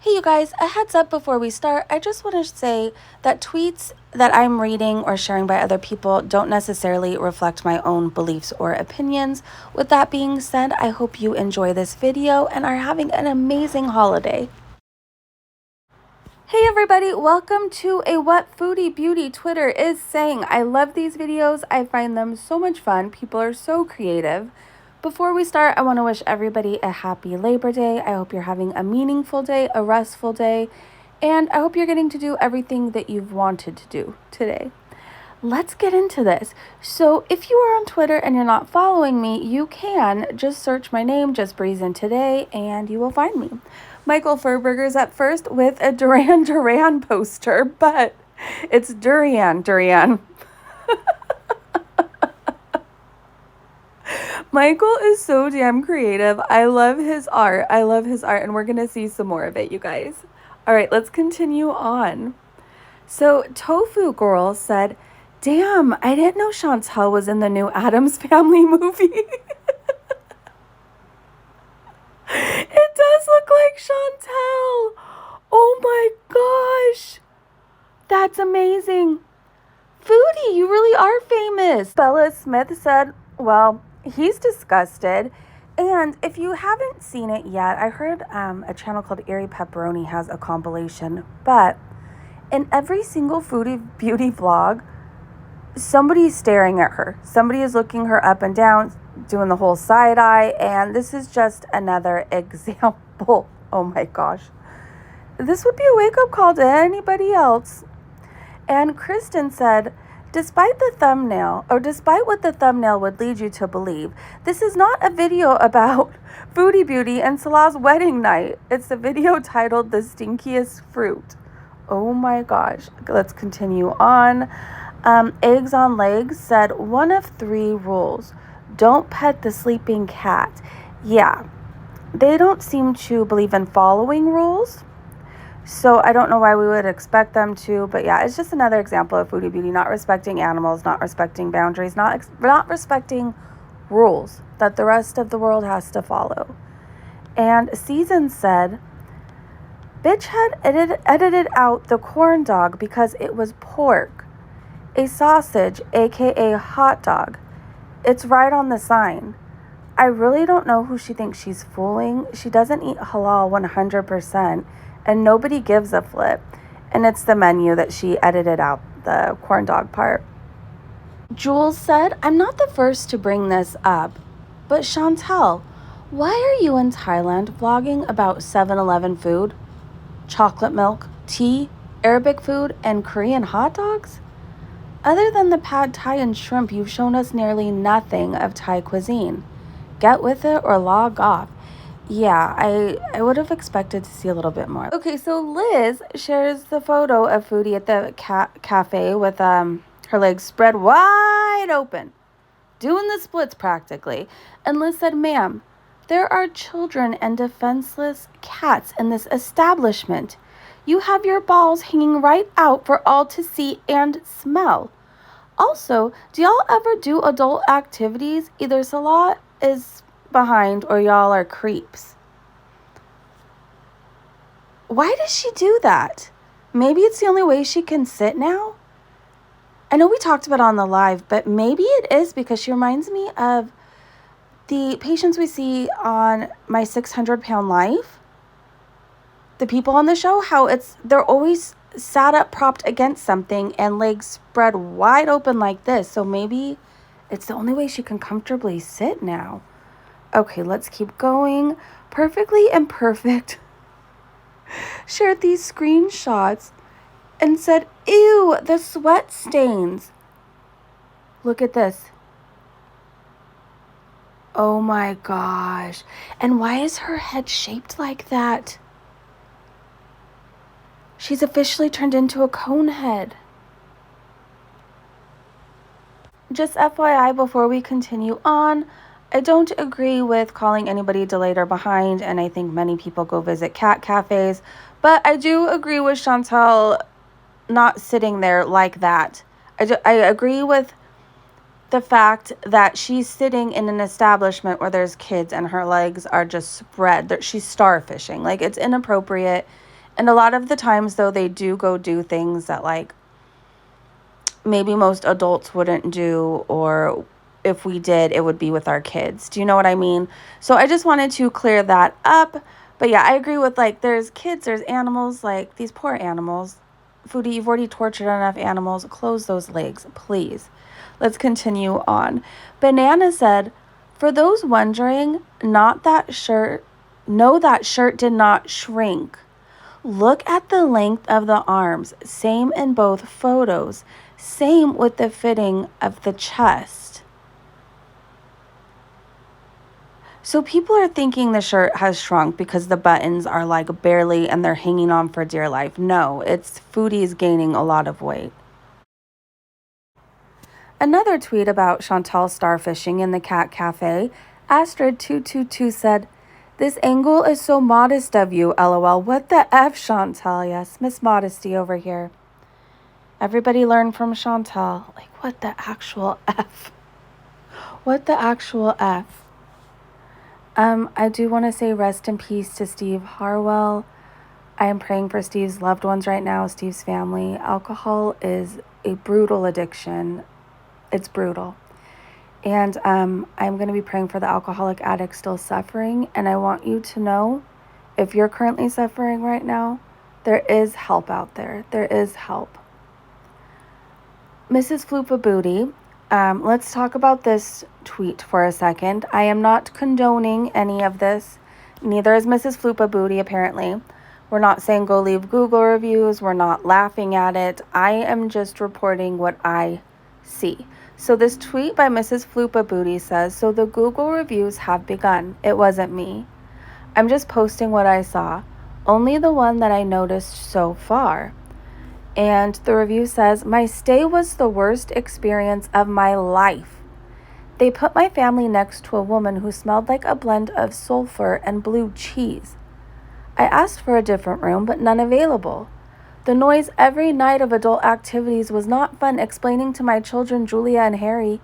Hey you guys, a heads up before we start. I just want to say that tweets that I'm reading or sharing by other people don't necessarily reflect my own beliefs or opinions. With that being said, I hope you enjoy this video and are having an amazing holiday. Hey everybody, welcome to a What Foodie Beauty Twitter is saying. I love these videos. I find them so much fun. People are so creative. Before we start, I want to wish everybody a happy Labor Day. I hope you're having a meaningful day, a restful day, and I hope you're getting to do everything that you've wanted to do today. Let's get into this. So if you are on Twitter and you're not following me, you can just search my name, just Breeze in Today, and you will find me. Michael Furberger's up first with a Duran Duran poster, but it's Durian. Michael is so damn creative. I love his art, and we're gonna see some more of it, you guys. All right, let's continue on. So Tofu Girl said, damn, I didn't know Chantel was in the new Addams Family movie. It does look like Chantel. Oh my gosh. That's amazing. Foodie, you really are famous. Bella Smith said, well, he's disgusted. And if you haven't seen it yet, I heard a channel called Eerie Pepperoni has a compilation. But in every single foodie beauty vlog, somebody's staring at her. Somebody is looking her up and down, doing the whole side eye. And this is just another example. Oh my gosh. This would be a wake-up call to anybody else. And Kristen said, despite what the thumbnail would lead you to believe, this is not a video about Foodie Beauty and Salah's wedding night. It's a video titled The Stinkiest Fruit. Oh my gosh. Let's continue on. Eggs on Legs said, one of 3 rules. Don't pet the sleeping cat. Yeah, they don't seem to believe in following rules. So I don't know why we would expect them to, but yeah, it's just another example of Foodie Beauty not respecting animals, not respecting boundaries, not respecting rules that the rest of the world has to follow. And Season said, bitch had edited out the corn dog because it was pork. A sausage, aka hot dog. It's right on the sign. I really don't know who she thinks she's fooling. She doesn't eat halal 100%. And nobody gives a flip. And it's the menu that she edited out, the corn dog part. Jules said, I'm not the first to bring this up, but Chantel, why are you in Thailand vlogging about 7-Eleven food, chocolate milk, tea, Arabic food, and Korean hot dogs? Other than the pad thai and shrimp, you've shown us nearly nothing of Thai cuisine. Get with it or log off. Yeah, I would have expected to see a little bit more. Okay, so Liz shares the photo of Foodie at the cafe with her legs spread wide open, doing the splits practically. And Liz said, ma'am, there are children and defenseless cats in this establishment. You have your balls hanging right out for all to see and smell. Also, do y'all ever do adult activities? Either Salah is behind or y'all are creeps. Why does she do that? Maybe it's the only way she can sit now? I know we talked about it on the live, but maybe it is because she reminds me of the patients we see on My 600-Pound Life. The people on the show, how they're always sat up propped against something and legs spread wide open like this. So maybe it's the only way she can comfortably sit now. Okay, let's keep going. Perfectly Imperfect shared these screenshots and said, ew, the sweat stains. Look at this. Oh my gosh. And why is her head shaped like that? She's officially turned into a cone head. Just FYI, before we continue on, I don't agree with calling anybody delayed or behind, and I think many people go visit cat cafes, but I do agree with Chantel not sitting there like that. I agree with the fact that she's sitting in an establishment where there's kids and her legs are just spread. She's starfishing. Like, it's inappropriate. And a lot of the times, though, they do go do things that, like, maybe most adults wouldn't do, or if we did, it would be with our kids. Do you know what I mean? So I just wanted to clear that up. But yeah, I agree with, like, there's kids, there's animals, like these poor animals. Foodie, you've already tortured enough animals. Close those legs, please. Let's continue on. Banana said, for those wondering, not that shirt, no, that shirt did not shrink. Look at the length of the arms, same in both photos, same with the fitting of the chest. So people are thinking the shirt has shrunk because the buttons are like barely and they're hanging on for dear life. No, it's Foodie's gaining a lot of weight. Another tweet about Chantal starfishing in the cat cafe, Astrid222 said, this angle is so modest of you, lol. What the F, Chantal? Yes, Miss Modesty over here. Everybody learn from Chantal. Like, what the actual F? What the actual F? I do want to say rest in peace to Steve Harwell. I am praying for Steve's loved ones right now, Steve's family. Alcohol is a brutal addiction. It's brutal. And I'm going to be praying for the alcoholic addict still suffering. And I want you to know, if you're currently suffering right now, there is help out there. There is help. Mrs. Floopa Booty, let's talk about this tweet for a second. I am not condoning any of this. Neither is Mrs. Floopa Booty, apparently. We're not saying go leave Google reviews. We're not laughing at it. I am just reporting what I see. So this tweet by Mrs. Floopa Booty says, so the Google reviews have begun. It wasn't me. I'm just posting what I saw. Only the one that I noticed so far. And the review says, my stay was the worst experience of my life. They put my family next to a woman who smelled like a blend of sulfur and blue cheese. I asked for a different room, but none available. The noise every night of adult activities was not fun explaining to my children, Julia and Harry.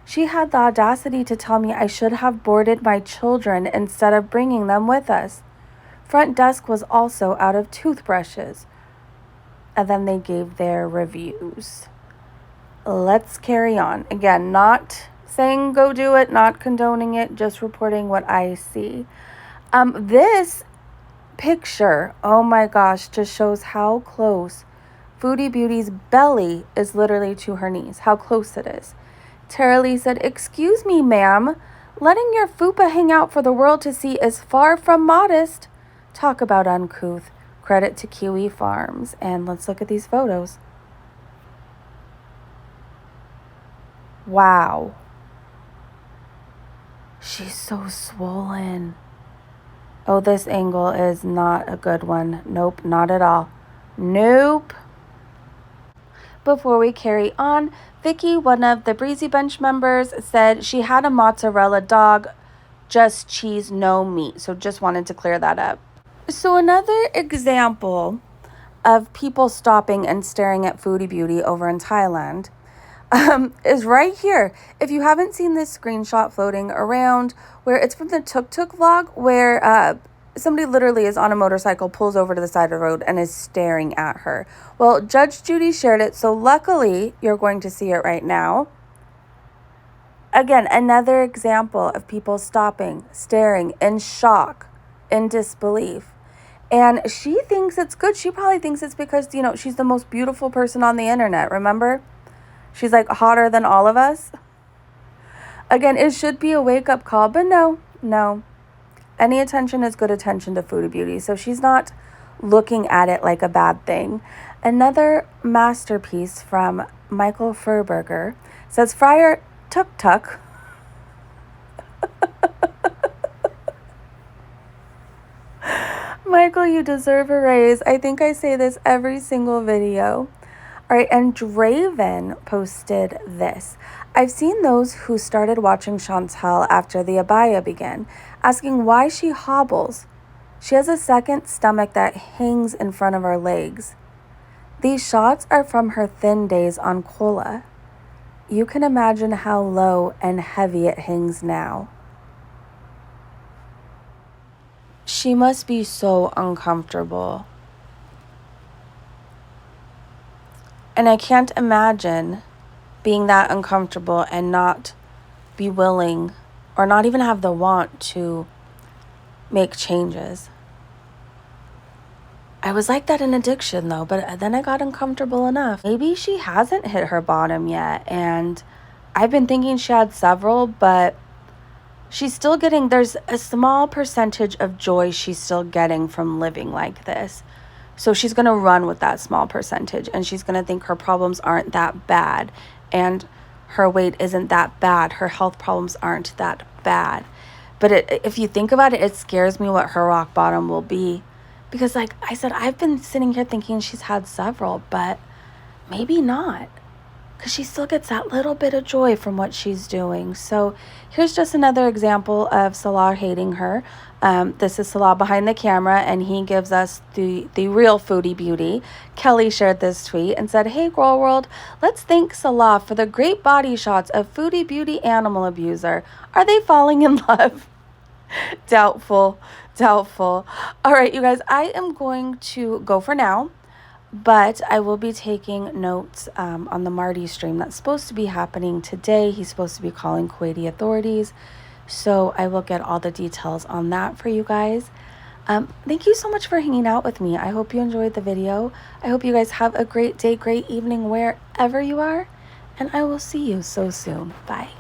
She had the audacity to tell me I should have boarded my children instead of bringing them with us. Front desk was also out of toothbrushes. And then they gave their reviews. Let's carry on. Again, not saying go do it, not condoning it, just reporting what I see. This picture, oh my gosh, just shows how close Foodie Beauty's belly is literally to her knees, how close it is. Tara Lee said, excuse me, ma'am, letting your fupa hang out for the world to see is far from modest. Talk about uncouth. Credit to Kiwi Farms. And let's look at these photos. Wow. She's so swollen. Oh, this angle is not a good one. Nope, not at all. Nope. Before we carry on, Vicky, one of the Breezy Bunch members, said she had a mozzarella dog, just cheese, no meat. So just wanted to clear that up. So another example of people stopping and staring at Foodie Beauty over in Thailand is right here. If you haven't seen this screenshot floating around, where it's from the Tuk Tuk vlog, where somebody literally is on a motorcycle, pulls over to the side of the road, and is staring at her. Well, Judge Judy shared it, so luckily you're going to see it right now. Again, another example of people stopping, staring, in shock, in disbelief. And she thinks it's good. She probably thinks it's because, she's the most beautiful person on the internet, remember? She's like hotter than all of us. Again, it should be a wake-up call, but no. Any attention is good attention to Foodie Beauty, so she's not looking at it like a bad thing. Another masterpiece from Michael Furberger says, Friar Tuk Tuk. Michael, you deserve a raise. I think I say this every single video. All right, and Draven posted this. I've seen those who started watching Chantal after the abaya began, asking why she hobbles. She has a second stomach that hangs in front of her legs. These shots are from her thin days on Kola. You can imagine how low and heavy it hangs now. She must be so uncomfortable. And I can't imagine being that uncomfortable and not be willing or not even have the want to make changes. I was like that in addiction though, but then I got uncomfortable enough. Maybe she hasn't hit her bottom yet, and I've been thinking she had several, but she's still getting, there's a small percentage of joy she's still getting from living like this. So she's going to run with that small percentage, and she's going to think her problems aren't that bad, and her weight isn't that bad. Her health problems aren't that bad. But if you think about it, it scares me what her rock bottom will be. Because like I said, I've been sitting here thinking she's had several, but maybe not. Because she still gets that little bit of joy from what she's doing. So here's just another example of Salah hating her. This is Salah behind the camera, and he gives us the real foodie beauty. Kelly shared this tweet and said, "Hey, Girl World, let's thank Salah for the great body shots of foodie beauty animal abuser. Are they falling in love?" Doubtful. All right, you guys, I am going to go for now. But I will be taking notes on the Marty stream that's supposed to be happening today. He's supposed to be calling Kuwaiti authorities. So I will get all the details on that for you guys. Thank you so much for hanging out with me. I hope you enjoyed the video. I hope you guys have a great day, great evening, wherever you are. And I will see you so soon. Bye.